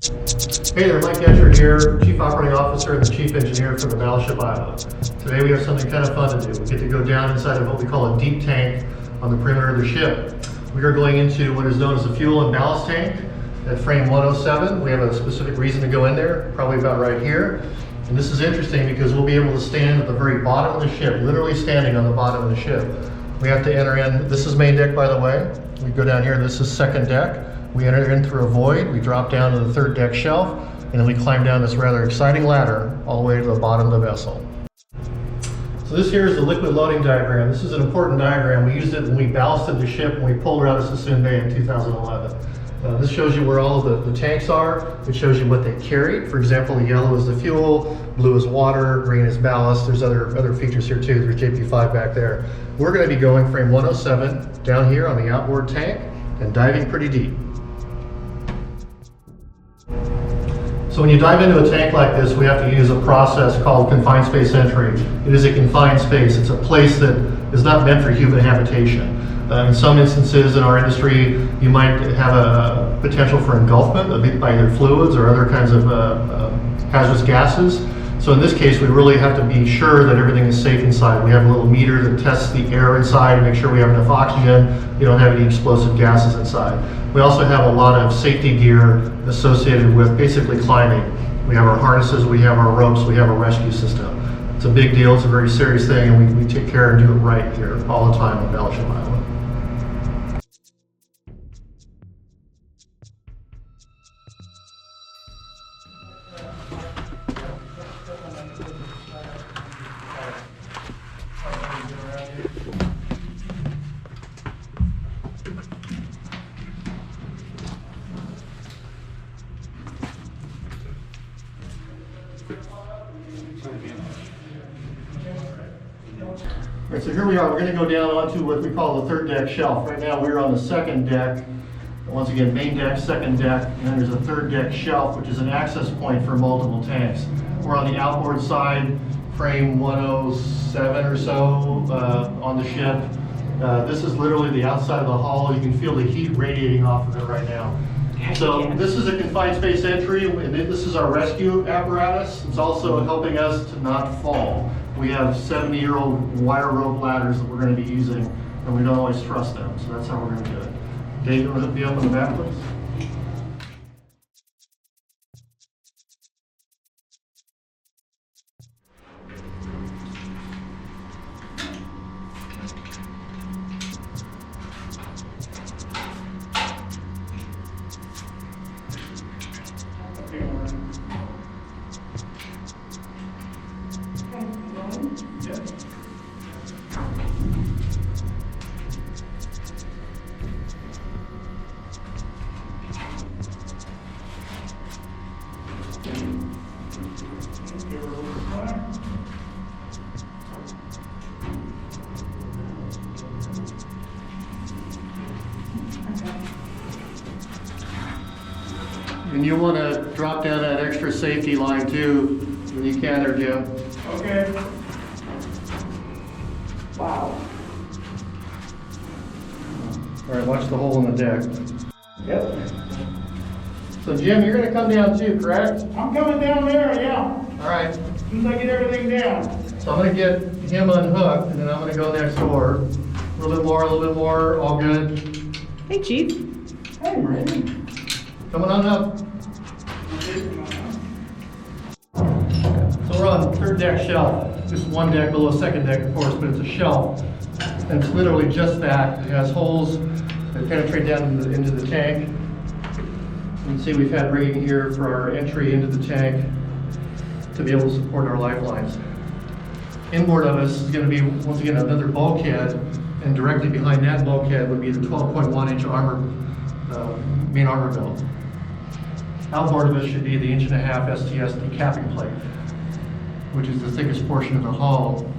Hey there, Mike Etcher here, Chief Operating Officer and the Chief Engineer for the Battleship IOWA. Today we have something kind of fun to do. We get to go down inside of what we call a deep tank on the perimeter of the ship. We are going into what is known as the fuel and ballast tank at frame 107. We have a specific reason to go in there, probably about right here. And this is interesting because we'll be able to stand at the very bottom of the ship, literally standing on the bottom of the ship. We have to enter in, this is main deck by the way. We go down here, this is second deck. We enter in through a void, we drop down to the third deck shelf, and then we climb down this rather exciting ladder all the way to the bottom of the vessel. So this here is the liquid loading diagram. This is an important diagram. We used it when we ballasted the ship when we pulled her out of Sassoon Bay in 2011. This shows you where all of the tanks are. It shows you what they carry. For example, the yellow is the fuel, blue is water, green is ballast. There's other features here too. There's JP5 back there. We're going to be going frame 107 down here on the outboard tank and diving pretty deep. So when you dive into a tank like this, we have to use a process called confined space entry. It is a confined space. It's a place that is not meant for human habitation. In some instances in our industry, you might have a potential for engulfment by either fluids or other kinds of hazardous gases. So in this case, we really have to be sure that everything is safe inside. We have a little meter that tests the air inside to make sure we have enough oxygen, you don't have any explosive gases inside. We also have a lot of safety gear associated with basically climbing. We have our harnesses, we have our ropes, we have a rescue system. It's a big deal, it's a very serious thing, and we take care and do it right here all the time on Battleship IOWA. All right, so here we are. We're going to go down onto what we call the third deck shelf. Right now we're on the second deck. Once again, main deck, second deck, and then there's a third deck shelf, which is an access point for multiple tanks. We're on the outboard side, frame 107 or so on the ship. This is literally the outside of the hull. You can feel the heat radiating off of it right now. So this is a confined space entry, and this is our rescue apparatus. It's also helping us to not fall. We have 70-year-old wire rope ladders that we're going to be using, and we don't always trust them, so that's how we're going to do it. Dave, you want to be up on the back, please? And you want to drop down that extra safety line too, when you can there, Jim. Okay. Wow. All right, watch the hole in the deck. Yep. So Jim, you're going to come down too, correct? I'm coming down there, yeah. All right. As soon as I get everything down. So I'm going to get him unhooked, and then I'm going to go next door. A little bit more, all good. Hey, Chief. Hey, Randy. Coming on up. So we're on the third deck shelf. This is one deck below second deck, of course, but it's a shelf. And it's literally just that. It has holes that penetrate down into the tank. You can see we've had rigging here for our entry into the tank to be able to support our lifelines. Inboard of us is going to be, once again, another bulkhead, and directly behind that bulkhead would be the 12.1-inch armor, main armor belt. Outboard of us should be the 1.5-inch STS decapping plate, which is the thickest portion of the hull,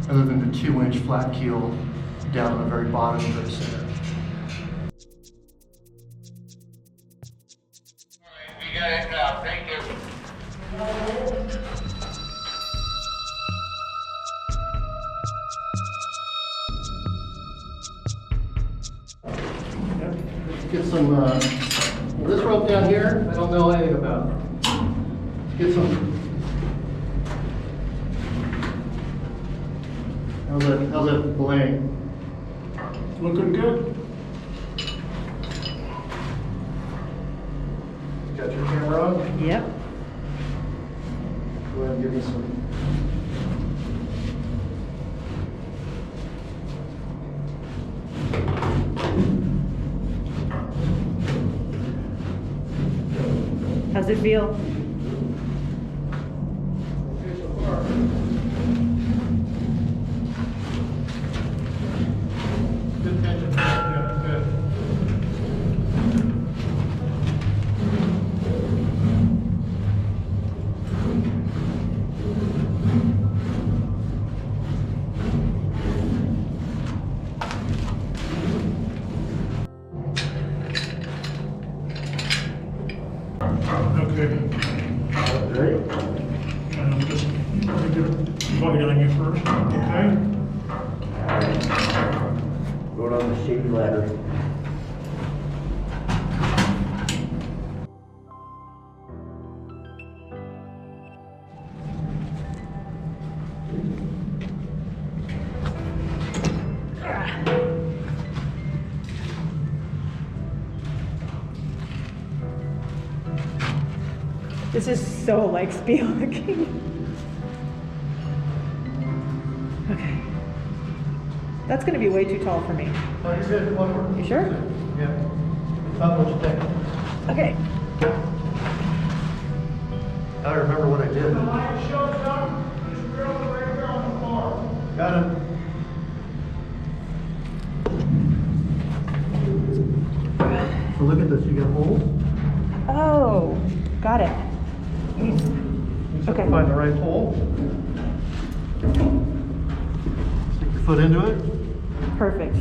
other than the 2-inch flat keel down on the very bottom of the center. We got it now, thank you. Get some Well, this rope down here, I don't know anything about. Let's get some. How's that belaying? Looking good. Got your camera on? Yep. Go ahead and give me some. How's it feel? Okay, so far. Good tension. Yeah, good. Okay. Great. And I'm just going to get a bite on you first, okay? Going on the shady ladder. This is so like spelunking. Okay. That's gonna be way too tall for me. Oh, you're good. One more. You sure? Yeah. Not what you think. Okay. I remember what I did. The light shows up, just drill it right there on the floor. Got it. So look at this. You got holes. Oh, got it. You just have to Okay. find the right hole. Stick your foot into it. Perfect.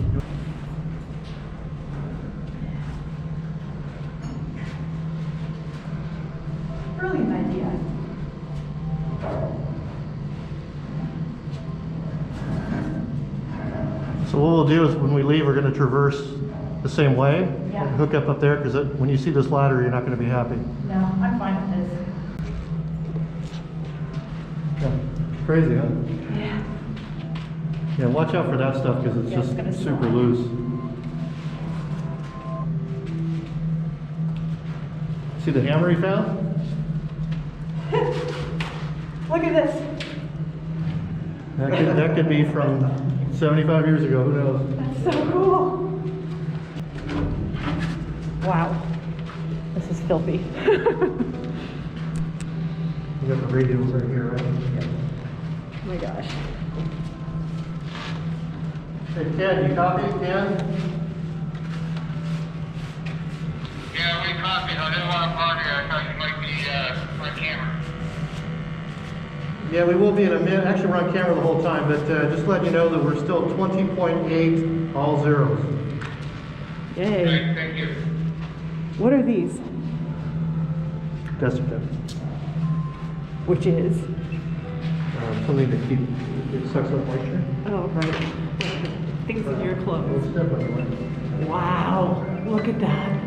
Brilliant idea. So what we'll do is when we leave, we're going to traverse the same way. Yeah. And hook up there because when you see this ladder, you're not going to be happy. No, I'm fine with this. Yeah. Crazy, huh? Yeah. Yeah, watch out for that stuff because it's Yeah, it's just gonna super slide. loose. See the hammer he found? Look at this. That could be from 75 years ago, who knows? That's so cool. Wow. This is filthy. You got the radios right here, right? Oh my gosh. Hey, Ken, you copy? Ken? Yeah, we copied. I didn't want to bother you. I thought you might be on camera. Yeah, we will be in a minute. Actually, we're on camera the whole time, but just letting you know that we're still 20.8, all zeros. Yay. Great, thank you. What are these? Desiccant. Which is? Something to keep, it sucks up moisture. Oh, right. Things in your clothes. It's step by the way. Wow. Look at that.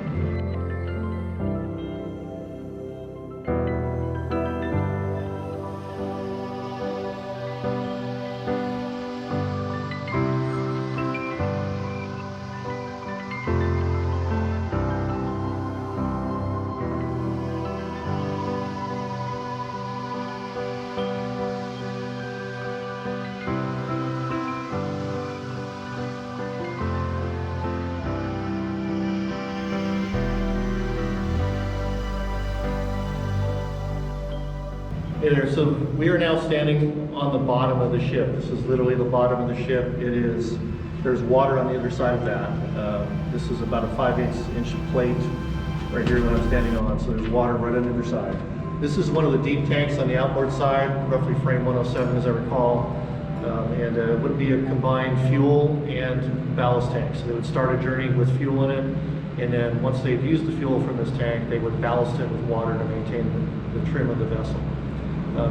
Hey there, so we are now standing on the bottom of the ship. This is literally the bottom of the ship. There's water on the other side of that. This is about a 5/8 inch plate right here that I'm standing on, so there's water right on the other side. This is one of the deep tanks on the outboard side, roughly frame 107 as I recall. And it would be a combined fuel and ballast tank. So they would start a journey with fuel in it, and then once they've used the fuel from this tank, they would ballast it with water to maintain the trim of the vessel.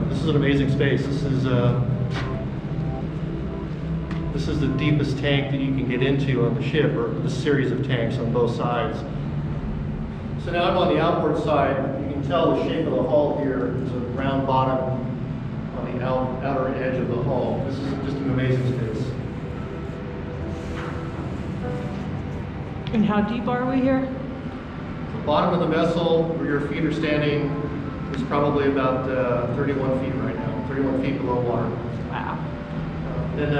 This is an amazing space. This is the deepest tank that you can get into on the ship, or the series of tanks on both sides. So now I'm on the outboard side. You can tell the shape of the hull here. It's a round bottom on the outer edge of the hull. This is just an amazing space. And how deep are we here? The bottom of the vessel, where your feet are standing, is probably about 31 feet right now, 31 feet below water. Wow. Then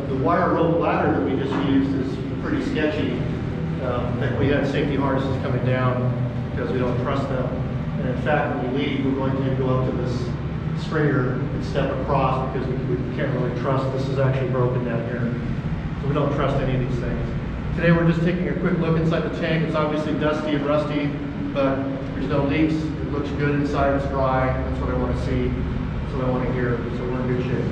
the wire rope ladder that we just used is pretty sketchy. In fact, we had safety harnesses coming down because we don't trust them. And in fact, when we leave, we're going to go up to this stringer and step across because we can't really trust. This is actually broken down here. So we don't trust any of these things. Today we're just taking a quick look inside the tank. It's obviously dusty and rusty, but there's no leaks. It looks good inside, it's dry. That's what I want to see. That's what I want to hear. So we're in good shape.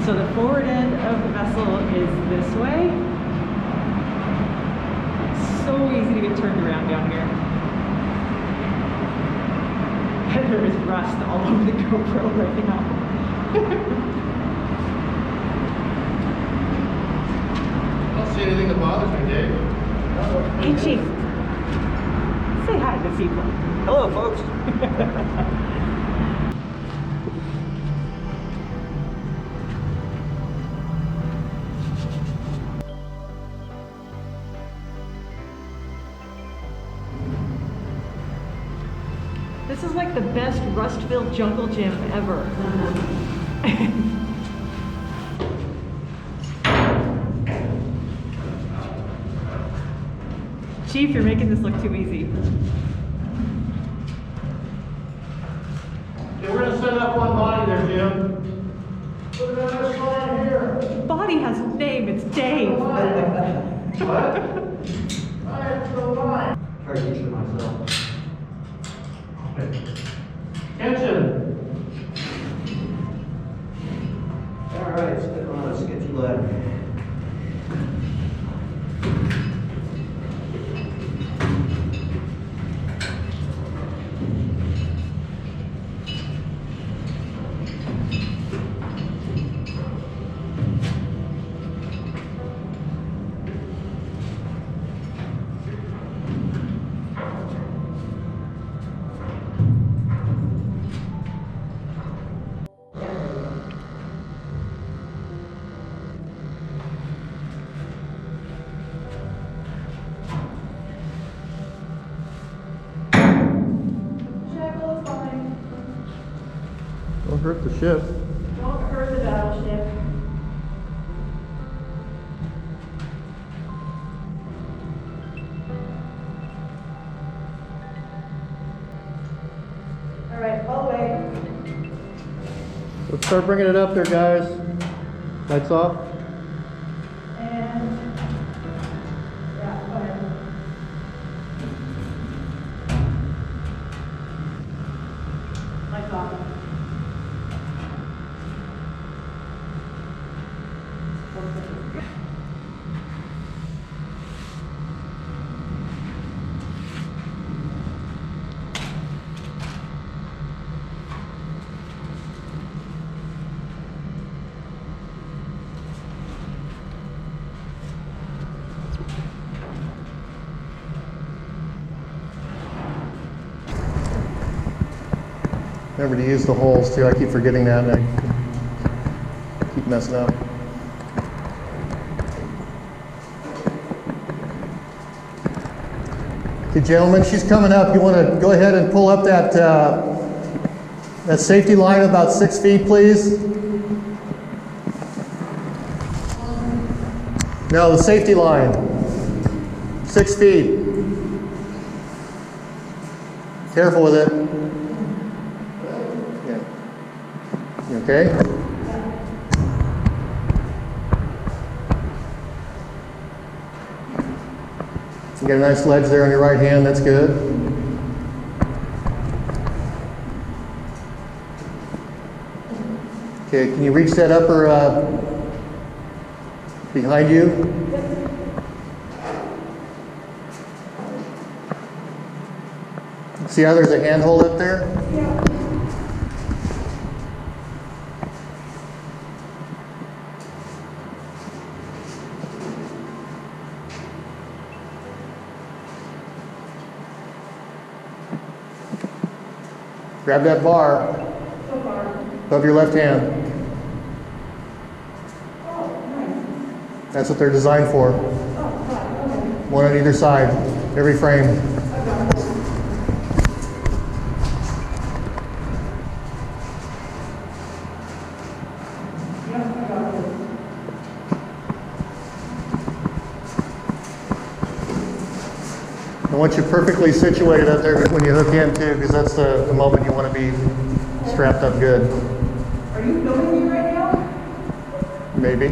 So the forward end of the vessel is this way. It's so easy to get turned around down here. And there is rust all over the GoPro right now. I don't see anything that bothers me, Dave. Hey, Chief. Say hi to people. Hello, folks. This is like the best rust-filled jungle gym ever. Chief, you're making this look too easy. Okay, we're gonna set up one body there, Jim. Look at this line here. Body has a name, it's Dave. What? I have to line. Try to teach it myself. Attention. All right, step on a sketchy ladder. Don't hurt the ship. Don't hurt the battleship. All right, all the way. Let's start bringing it up there, guys. Lights off. And, yeah, go ahead. Lights off. Remember to use the holes too. I keep forgetting that and I keep messing up. Okay, gentlemen, she's coming up. You want to go ahead and pull up that that safety line about 6 feet, please. No, the safety line. 6 feet. Careful with it. Yeah. You okay? You got a nice ledge there on your right hand. That's good. Okay, can you reach that upper behind you? See how there's a handhold up there? Yeah. Grab that bar above your left hand. That's what they're designed for. One on either side, every frame. I want you perfectly situated up there when you hook in too, because that's the moment you want to be strapped up good. Are you filming me right now? Maybe.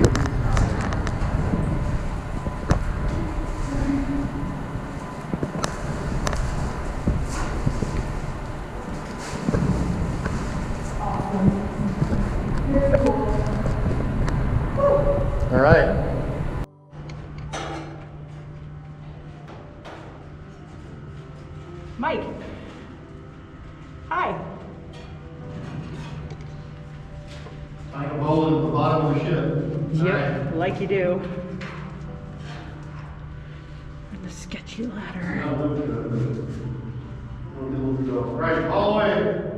All right. Mike. Hi. Tying a bowl at the bottom of the ship. Yep, like you do. And the sketchy ladder. Right, all the way.